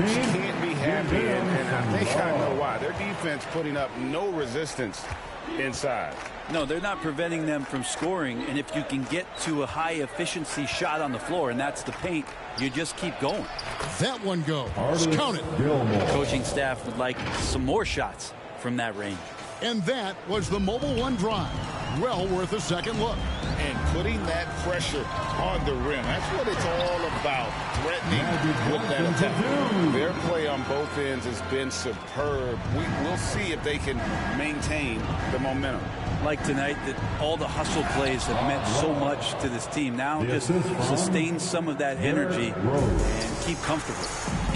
coach can't be happy, and I think I know why. Their defense putting up no resistance inside. No, they're not preventing them from scoring, and if you can get to a high-efficiency shot on the floor, and that's the paint, you just keep going. That one goes. Count it. The coaching staff would like some more shots from that range. And that was the Mobile One drive. Well worth a second look. And putting that pressure on the rim. That's what it's all about, threatening with that attack. Their play on both ends has been superb. We'll see if they can maintain the momentum. Like tonight, that all the hustle plays have meant so much to this team. Now just sustain some of that energy and keep comfortable.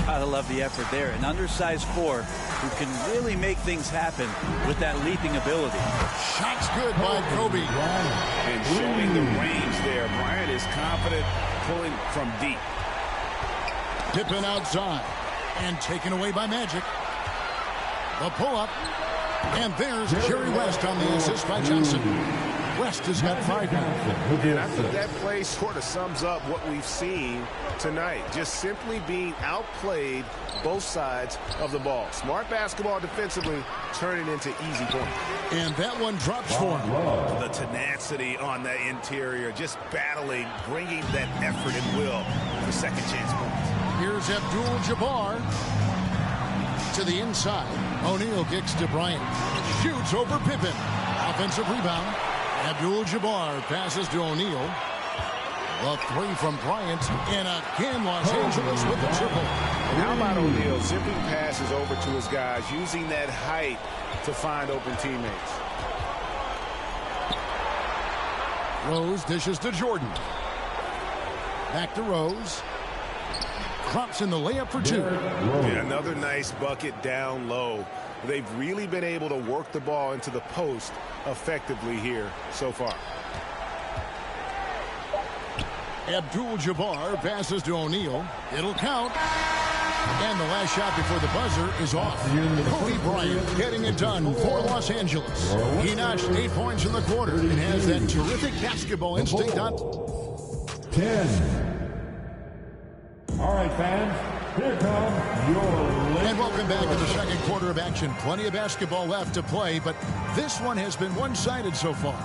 Gotta love the effort there. An undersized four who can really make things happen with that leaping ability. Shot's good by Kobe. And showing the range there. Bryant is confident pulling from deep. Pippen outside and taken away by Magic. The pull-up. And there's Jerry West on the assist by Johnson. West has got 5 now. And I think that play sort of sums up what we've seen tonight. Just simply being outplayed both sides of the ball. Smart basketball defensively, turning into easy points. And that one drops for him. The tenacity on that interior, just battling, bringing that effort and will for second chance points. Here's Abdul-Jabbar to the inside. O'Neal kicks to Bryant. Shoots over Pippen. Offensive rebound. Abdul-Jabbar passes to O'Neal. The three from Bryant. And again, Los Angeles with the triple. And how about O'Neal zipping passes over to his guys, using that height to find open teammates. Rose dishes to Jordan. Back to Rose. Crops in the layup for 2. Yeah, another nice bucket down low. They've really been able to work the ball into the post effectively here so far. Abdul-Jabbar passes to O'Neal. It'll count. And the last shot before the buzzer is off. Kobe Bryant getting it done for Los Angeles. He notched 8 points in the quarter and has that terrific basketball instinct on 10. All right, fans, here comes your And welcome back to the second quarter of action. Plenty of basketball left to play, but this one has been one-sided so far.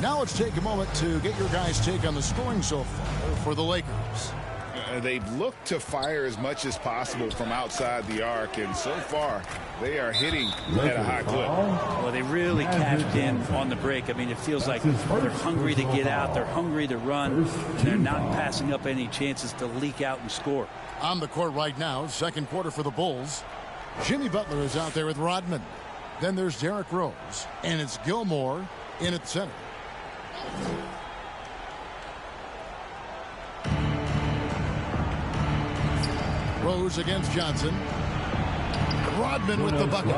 Now let's take a moment to get your guys' take on the scoring so far for the Lakers. They've looked to fire as much as possible from outside the arc, and so far they are hitting at a high clip. Well, they really cashed in on the break. I mean, it feels like they're hungry to get out. They're hungry to run. And they're not passing up any chances to leak out and score. On the court right now, second quarter for the Bulls. Jimmy Butler is out there with Rodman. Then there's Derrick Rose. And it's Gilmore in at center. Rose against Johnson. Rodman with the bucket.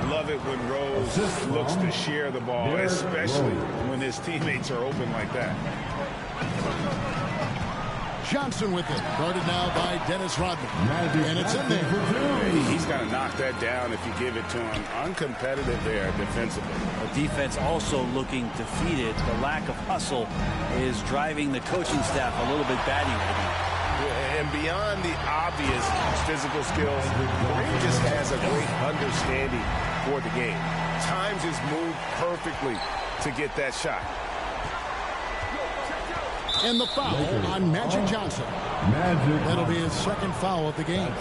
Love it when Rose looks to share the ball, especially when his teammates are open like that. Johnson with it. Guarded now by Dennis Rodman. And it's in there. He's got to knock that down if you give it to him. Uncompetitive there defensively. The defense also looking defeated. The lack of hustle is driving the coaching staff a little bit batty right now. And beyond the obvious physical skills, Green just has a great understanding for the game. Times his move perfectly to get that shot. And the foul on Magic Johnson. That'll be his second foul of the game.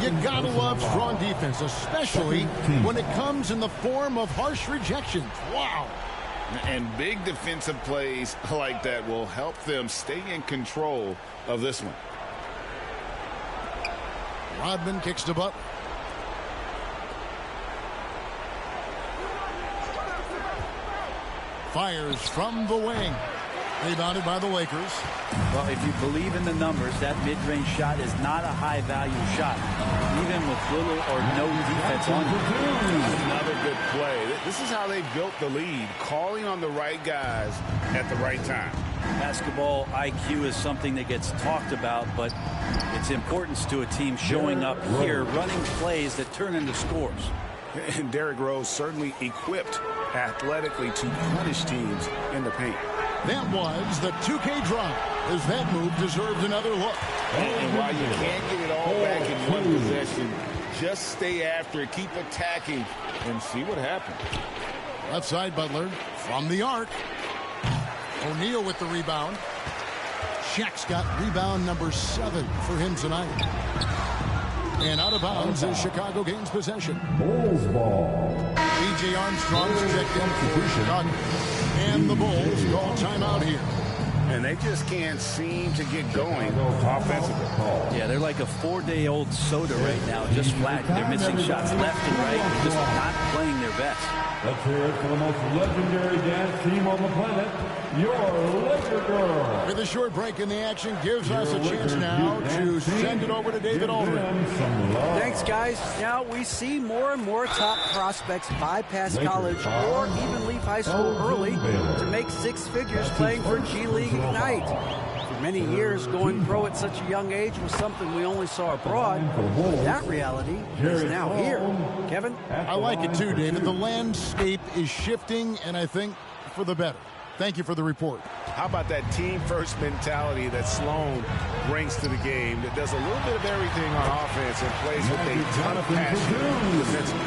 You gotta love strong defense, especially when it comes in the form of harsh rejections. Wow. And big defensive plays like that will help them stay in control of this one. Rodman kicks to Butler. Fires from the wing. Rebounded by the Lakers. Well, if you believe in the numbers, that mid-range shot is not a high-value shot, even with little or no defense on it. Another good play. This is how they built the lead, calling on the right guys at the right time. Basketball IQ is something that gets talked about, but its importance to a team showing up here, running plays that turn into scores. And Derrick Rose certainly equipped athletically to punish teams in the paint. That was the 2K drive, as that move deserved another look. And while you can't get it all back in one possession, possession. Just stay after it, keep attacking, and see what happens. Left side, Butler from the arc. O'Neal with the rebound. Shaq's got rebound number 7 for him tonight. And out of bounds as Chicago gains possession. Bulls ball. B.J. Armstrong's checked in for Chicago. And the Bulls call timeout here. And they just can't seem to get going offensively. Yeah, they're like a 4-day-old soda right now, just flat. They're missing shots left and right, and just not playing their best. Let's hear it for the most legendary dance team on the planet, your Laker Girl. With a short break in the action, gives us a chance now to send it over to David Aldridge. Thanks, guys. Now we see more and more top prospects bypass college or even leave high school early to make 6 figures playing for G League Ignite. For many years, going pro at such a young age was something we only saw abroad. But that reality is now here. Kevin? I like it too, David. The landscape is shifting, and I think for the better. Thank you for the report. How about that team-first mentality that Sloan brings to the game that does a little bit of everything on offense and plays with a ton of passion defensively.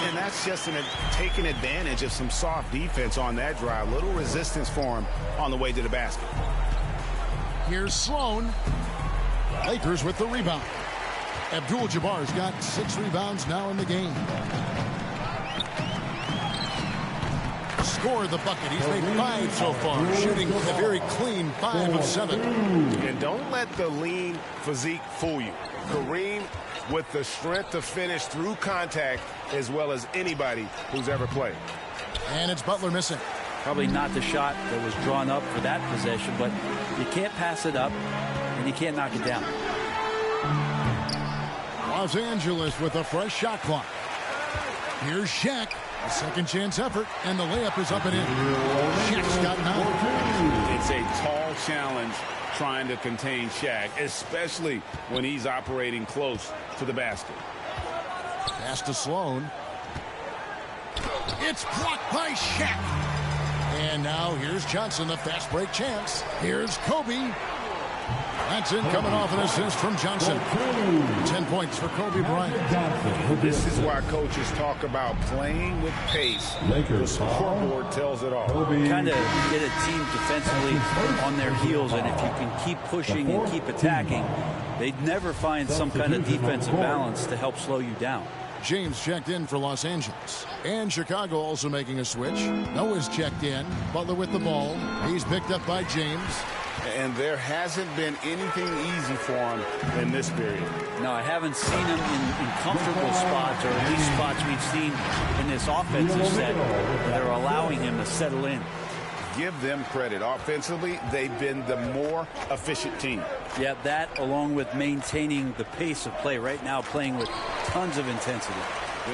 And that's just taking advantage of some soft defense on that drive. Little resistance for him on the way to the basket. Here's Sloan. Lakers with the rebound. Abdul-Jabbar's got 6 rebounds now in the game. Scored the bucket. He's made 5 so far, shooting a very clean 5 of 7. And don't let the lean physique fool you. Kareem with the strength to finish through contact as well as anybody who's ever played. And it's Butler missing. Probably not the shot that was drawn up for that possession, but you can't pass it up, and you can't knock it down. Los Angeles with a fresh shot clock. Here's Shaq. A second chance effort, and the layup is up and in. Shaq's got 9. It's a tall challenge trying to contain Shaq, especially when he's operating close to the basket. Pass to Sloan. It's blocked by Shaq. And now here's Johnson, the fast break chance. Here's Kobe. That's in, coming off an assist from Johnson. 10 points for Kobe Bryant. This is why coaches talk about playing with pace. The scoreboard tells it all. Kind of get a team defensively on their heels, and if you can keep pushing and keep attacking, they'd never find some kind of defensive balance to help slow you down. James checked in for Los Angeles. And Chicago also making a switch. Noah's checked in. Butler with the ball. He's picked up by James. And there hasn't been anything easy for him in this period. No, I haven't seen him in comfortable spots, or at least spots we've seen in this offensive set that are allowing him to settle in. Give them credit. Offensively, they've been the more efficient team. Yeah, that along with maintaining the pace of play right now, playing with tons of intensity.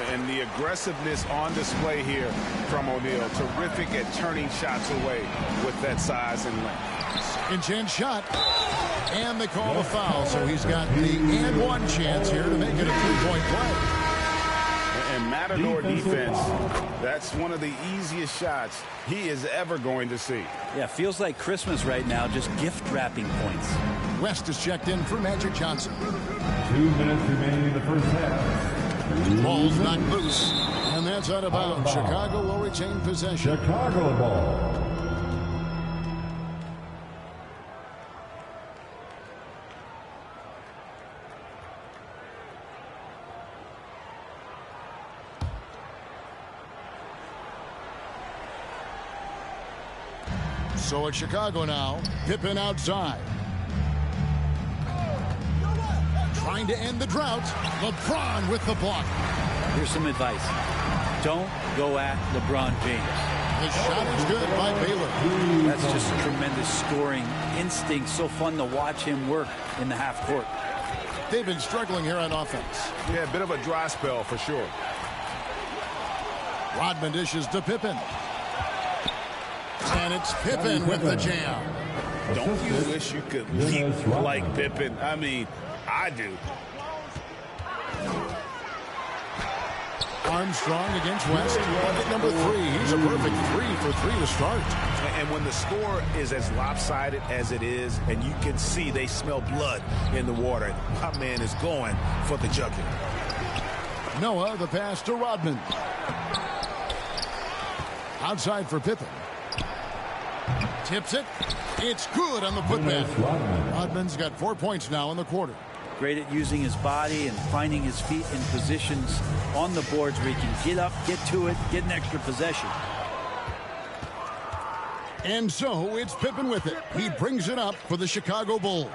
And the aggressiveness on display here from O'Neal. Terrific at turning shots away with that size and length. Second chance shot. And they call a foul, so he's got the and one chance here to make it a 3-point play. And Matador defense, that's one of the easiest shots he is ever going to see. Yeah, feels like Christmas right now, just gift wrapping points. West is checked in for Magic Johnson. 2 minutes remaining in the first half. Ball's knocked loose. And that's out of bounds. Chicago will retain possession. Chicago ball. So it's Chicago now. Pippen outside. Trying to end the drought. LeBron with the block. Here's some advice. Don't go at LeBron James. The shot is good by Baylor. That's just tremendous scoring instinct. So fun to watch him work in the half court. They've been struggling here on offense. Yeah, a bit of a dry spell for sure. Rodman dishes to Pippen. And it's Pippen with the jam. Don't you wish you could leap like Pippen? I mean, I do. Armstrong against West. Bucket number 3. He's a perfect 3 for 3 to start. And when the score is as lopsided as it is, and you can see they smell blood in the water, my man is going for the jucket. Noah, the pass to Rodman. Outside for Pippen. Tips it. It's good on the putback. Rodman's got 4 points now in the quarter. Great at using his body and finding his feet in positions on the boards where he can get up, get to it, get an extra possession. And so it's Pippen with it. He brings it up for the Chicago Bulls.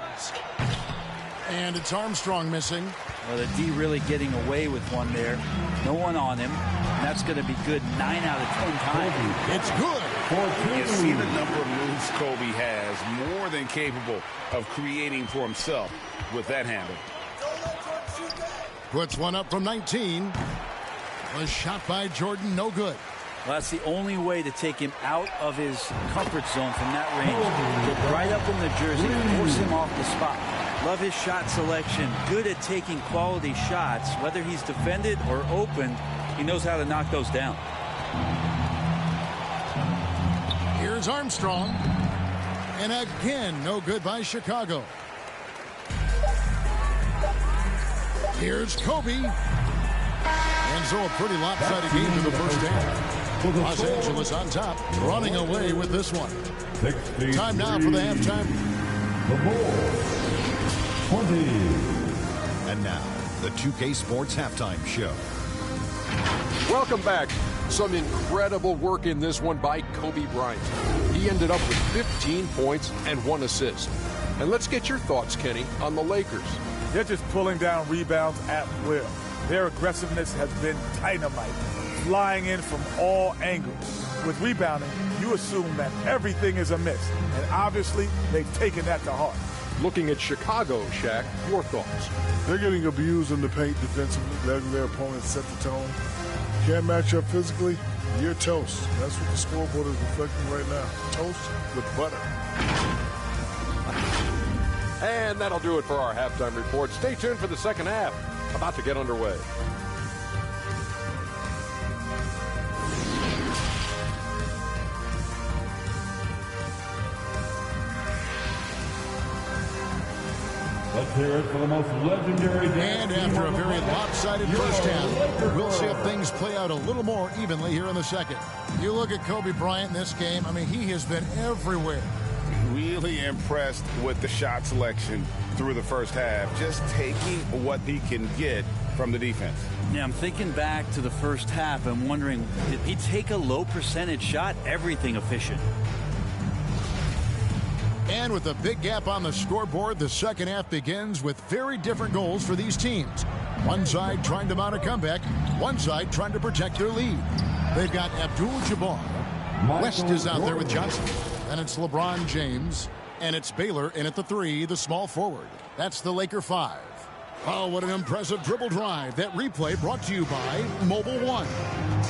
And it's Armstrong missing. Well, the D really getting away with one there. No one on him. And that's going to be good 9 out of 10 times. It's good. You see the number of moves Kobe has, more than capable of creating for himself with that handle. Puts one up from 19. A shot by Jordan, no good. Well, that's the only way to take him out of his comfort zone from that range. Get right up in the jersey and force him off the spot. Love his shot selection. Good at taking quality shots. Whether he's defended or open, he knows how to knock those down. Here's Armstrong. And again, no good by Chicago. Here's Kobe. And so a pretty lopsided game in the first half. Los Angeles on top, running away with this one. Time now for the halftime. The Bulls, 20. And now, the 2K Sports Halftime Show. Welcome back. Some incredible work in this one by Kobe Bryant. He ended up with 15 points and 1 assist. And let's get your thoughts, Kenny, on the Lakers. They're just pulling down rebounds at will. Their aggressiveness has been dynamite, flying in from all angles. With rebounding, you assume that everything is amiss, and obviously they've taken that to heart. Looking at Chicago, Shaq, your thoughts? They're getting abused in the paint defensively, letting their opponents set the tone. Can't match up physically, you're toast. That's what the scoreboard is reflecting right now. Toast with butter. And that'll do it for our halftime report. Stay tuned for the second half. About to get underway. Let's hear it for the most legendary And after a very lopsided first half, we'll see if things play out a little more evenly here in the second. You look at Kobe Bryant in this game, I mean, he has been everywhere. Really impressed with the shot selection through the first half, just taking what he can get from the defense. Yeah, I'm thinking back to the first half. I'm wondering, did he take a low percentage shot? Everything efficient. And with a big gap on the scoreboard, the second half begins with very different goals for these teams. One side trying to mount a comeback, one side trying to protect their lead. They've got Abdul-Jabbar. West is out there with Johnson. And it's LeBron James. And it's Baylor in at the 3, the small forward. That's the Laker 5. Oh, what an impressive dribble drive. That replay brought to you by Mobile One.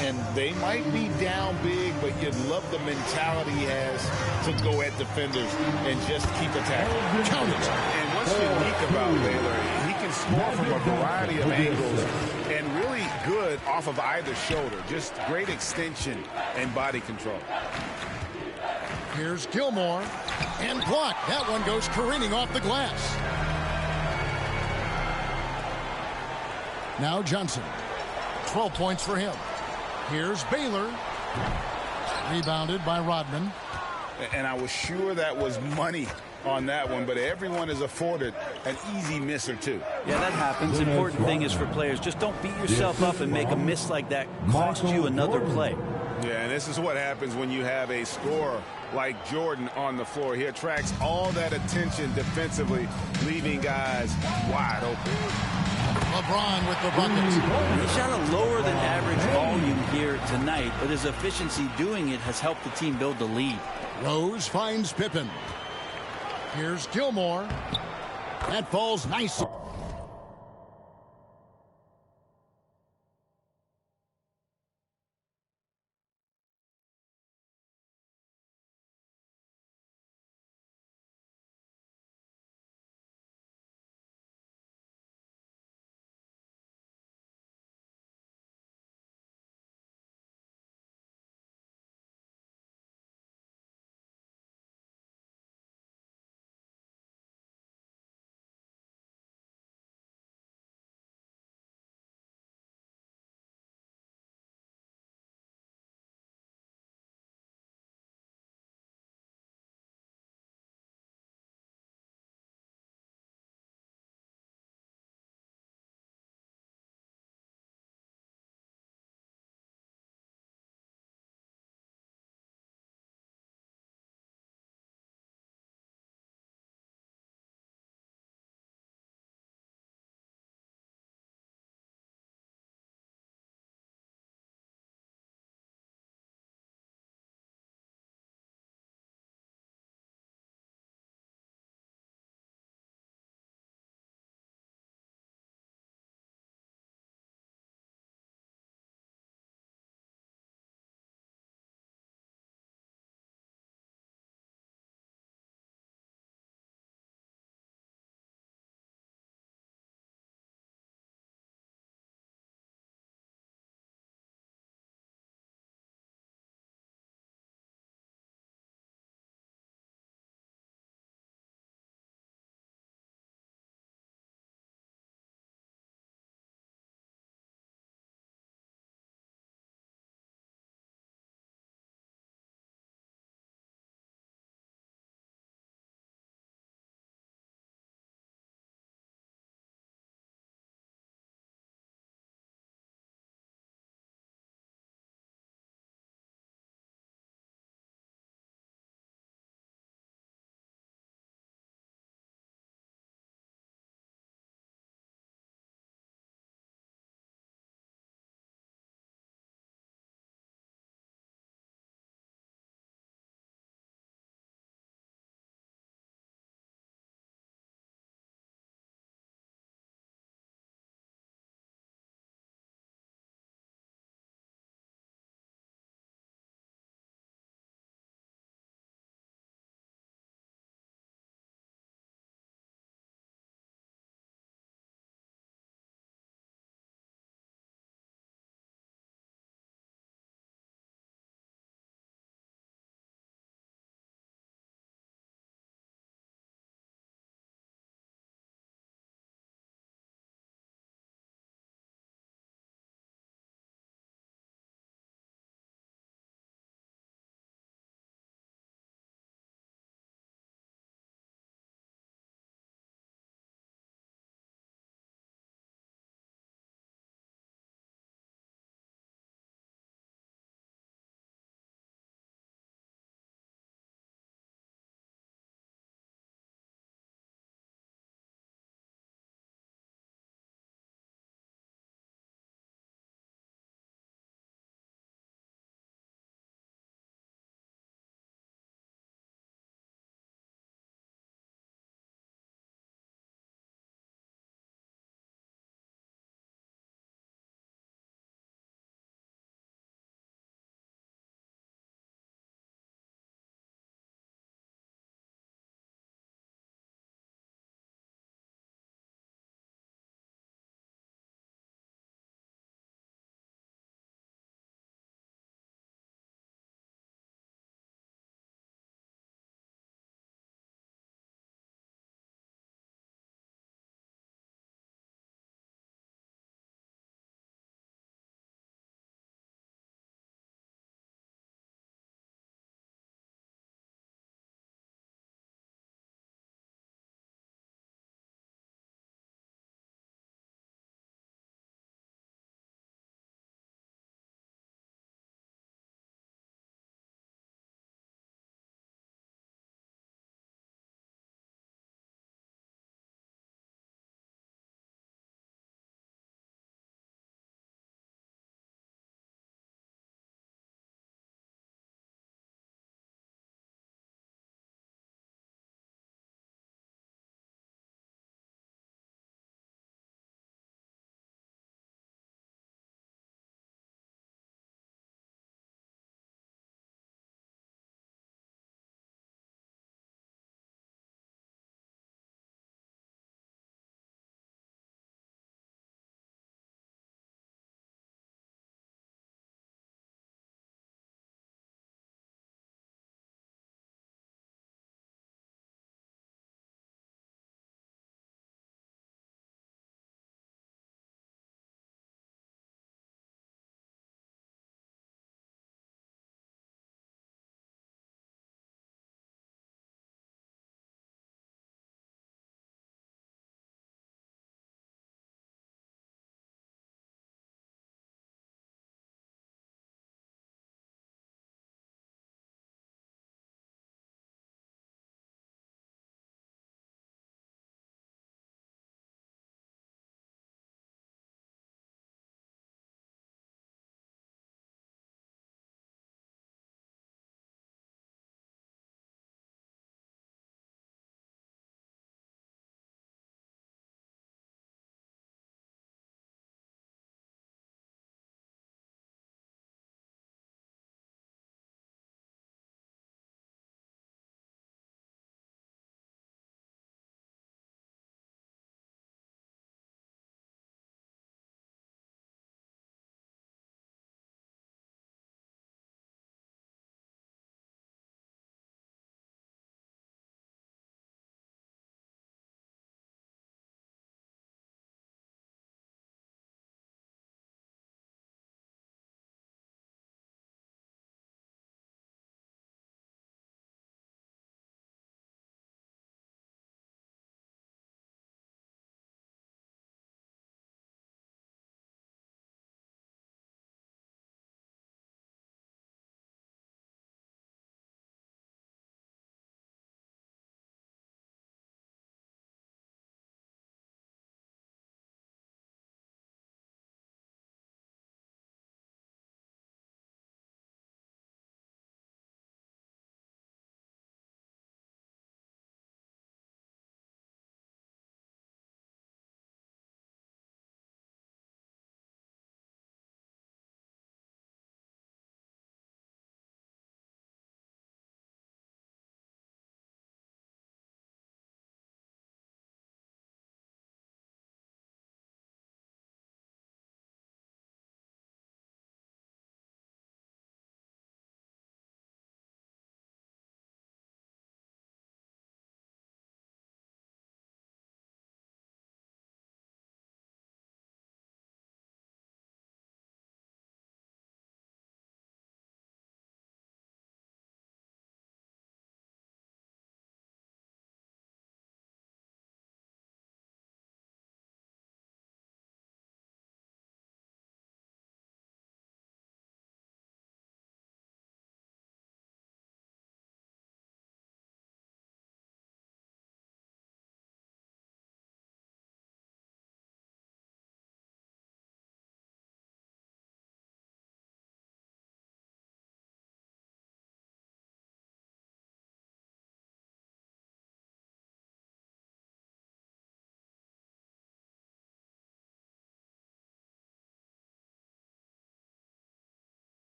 And they might be down big, but you love the mentality he has to go at defenders and just keep attacking. Count it. And what's unique about Baylor, he can score from a variety of angles and really good off of either shoulder. Just great extension and body control. Here's Gilmore. And blocked. That one goes careening off the glass. Now Johnson. 12 points for him. Here's Baylor. Rebounded by Rodman. And I was sure that was money on that one, but everyone is afforded an easy miss or two. Yeah, that happens. The important thing is for players, just don't beat yourself up and make a miss like that cost you another play. Yeah, and this is what happens when you have a scorer like Jordan on the floor. He attracts all that attention defensively, leaving guys wide open. LeBron with the buckets. He shot a lower than average volume here tonight, but his efficiency doing it has helped the team build the lead. Rose finds Pippen. Here's Gilmore. That falls nice.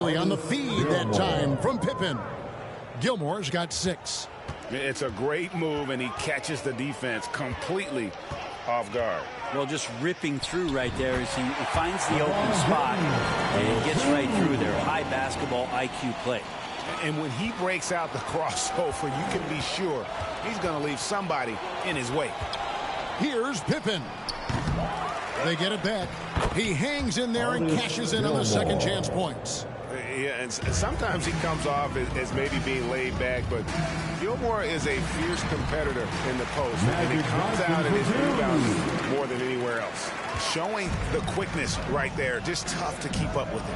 On the feed that time from Pippen. Gilmore's got 6. It's a great move, and he catches the defense completely off guard. Well, just ripping through right there as he finds the open spot and gets right through there. High basketball IQ play. And when he breaks out the crossover, you can be sure he's going to leave somebody in his way. Here's Pippen. They get it back. He hangs in there and cashes in on the second chance points. Yeah, and sometimes he comes off as maybe being laid back, but Gilmore is a fierce competitor in the post, and he comes out and his rebounds more than anywhere else. Showing the quickness right there. Just tough to keep up with him.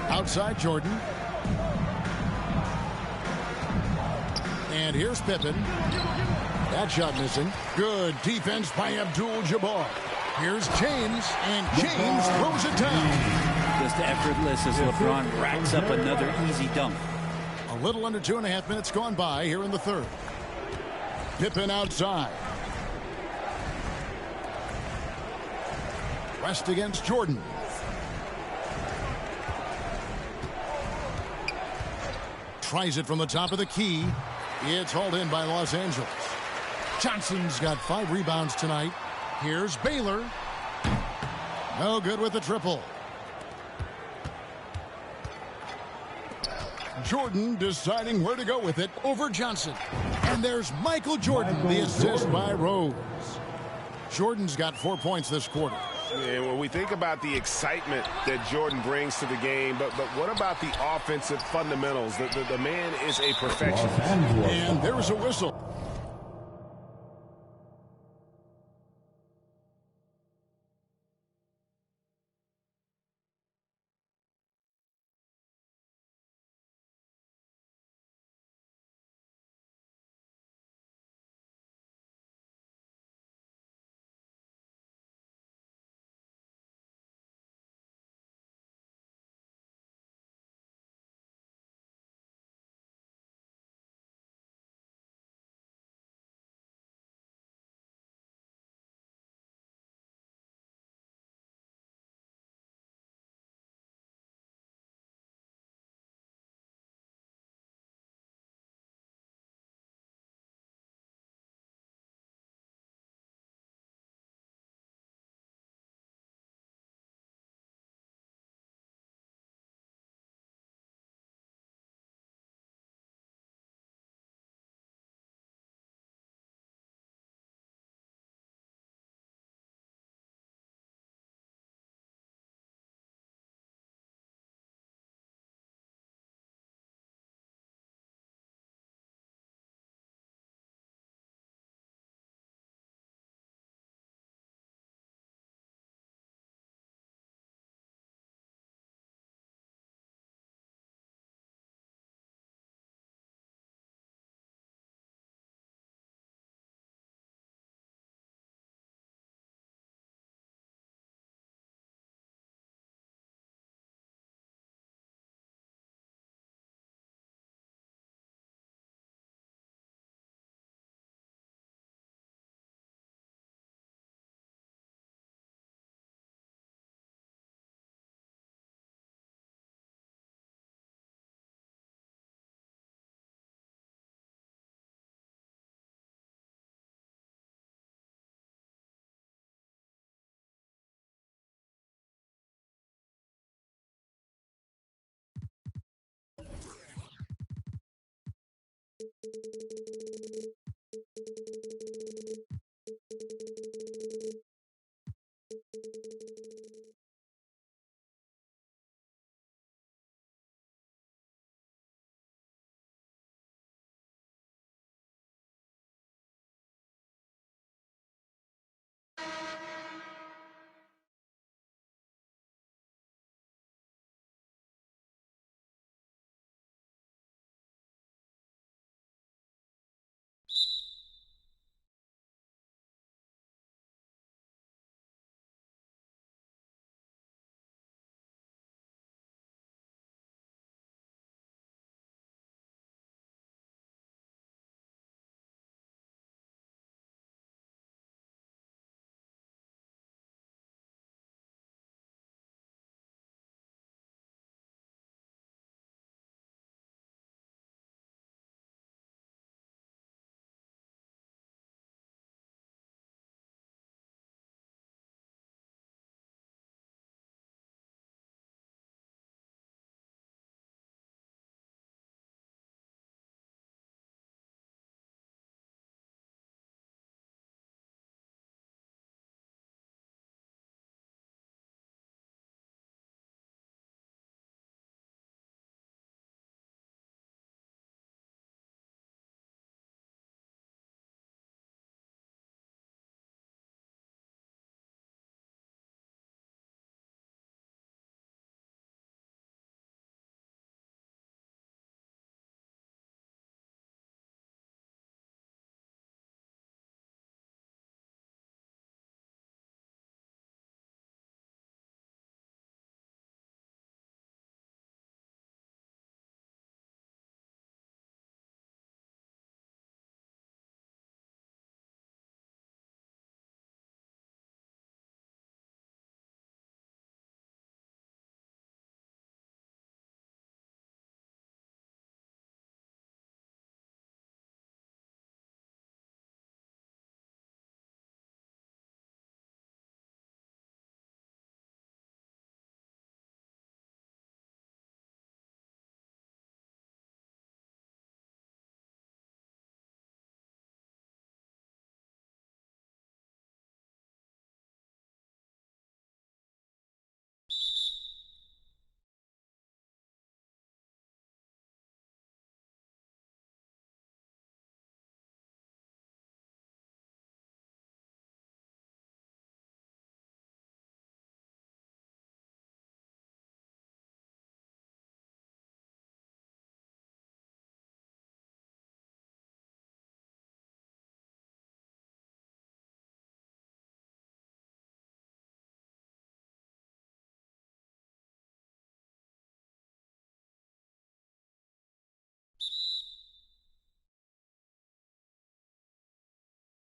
Outside Jordan. And here's Pippen. That shot missing. Good defense by Abdul-Jabbar. Here's James, and James throws it down. Just effortless as LeBron racks up another easy dunk. A little under 2.5 minutes gone by here in the third. Pippen outside. Rest against Jordan. Tries it from the top of the key. It's hauled in by Los Angeles. Johnson's got 5 rebounds tonight. Here's Baylor. No good with the triple. Jordan deciding where to go with it over Johnson. And there's Michael Jordan, the assist by Rose. Jordan's got 4 points this quarter. And when we think about the excitement that Jordan brings to the game, but what about the offensive fundamentals? The man is a perfectionist. And there's a whistle.